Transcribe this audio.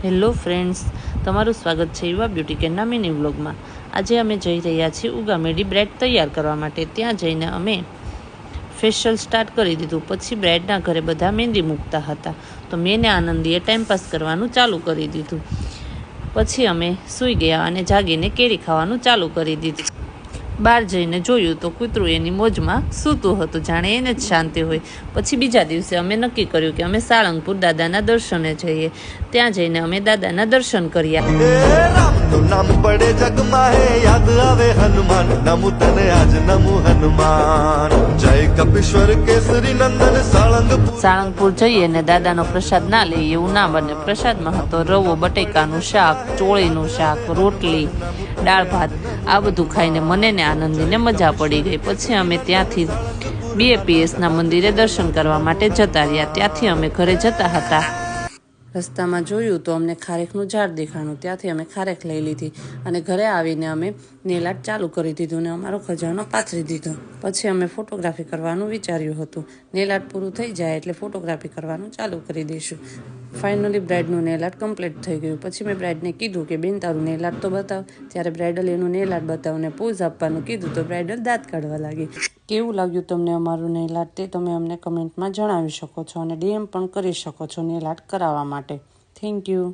Hello friends, તમારું સ્વાગત છે યુવા બ્યુટી કેરના મિની વ્લોગમાં। આજે અમે જઈ રહ્યા છીએ ઉગામેડી બ્રેડ તૈયાર કરવા માટે। ત્યાં જઈને અમે ફેશિયલ સ્ટાર્ટ કરી દીધું। પછી બ્રેડના ઘરે બધા મહેંદી મૂકતા હતા, તો મેં ને આનંદીએ ટાઈમપાસ કરવાનું ચાલુ કરી દીધું। પછી અમે સૂઈ ગયા અને જાગીને કેરી ખાવાનું ચાલુ કરી દીધું। બહાર જઈને જોયું તો કૂતરું એની મોજમાં સૂતું હતું, જાણે એને જ શાંતિ હોય। પછી બીજા દિવસે અમે નક્કી કર્યું કે અમે સાળંગપુર દાદાના દર્શને જઈએ। ત્યાં જઈને અમે દાદાના દર્શન કર્યા। નામ પડે જગમાં હે યાદ આવે હનુમાન, નમુ તને આજ નમુ હનુમાન, જય કપીશ્વર કેસરી નંદન સાળંગપુર જઈએ ને દાદાનો પ્રસાદ ના લઈએ એવું ના બને। પ્રસાદમાં હતો રવો, બટેકાનું શાક, ચોળીનું શાક, રોટલી, દાળ ભાત। આ બધું ખાઈને મને ને આનંદીને મજા પડી ગઈ। પછી અમે ત્યાંથી BAPSના મંદિરે દર્શન કરવા માટે જતા રહ્યા। ત્યાંથી અમે ઘરે જતા હતા। રસ્તામાં જોયું તો અમને ખારેકનું ઝાડ દેખાણું, ત્યાંથી અમે ખારેક લઈ લીધી અને ઘરે આવીને અમે નેલ આર્ટ ચાલુ કરી દીધું ને અમારો ખજાનો પાથરી દીધો। પછી અમે ફોટોગ્રાફી કરવાનું વિચાર્યું હતું। નેલ આર્ટ પૂરું થઈ જાય એટલે ફોટોગ્રાફી કરવાનું ચાલુ કરી દઈશું। ફાઇનલી બ્રાઇડનું નેલ આર્ટ કમ્પ્લીટ થઈ ગયું। પછી મેં બ્રાઇડને કીધું કે બેન તારું નેલ આર્ટ તો બતાવ। ત્યારે બ્રાઇડલ એનું નેલ આર્ટ બતાવને પોઝ આપવાનું કીધું તો બ્રાઇડલ દાંત કાઢવા લાગી। કેવું લાગ્યું તમને અમારું નેલ આર્ટ તે તમે અમને કમેન્ટમાં જણાવી શકો છો અને DM પણ કરી શકો છો નેલ આર્ટ કરાવવા માટે। Thank you.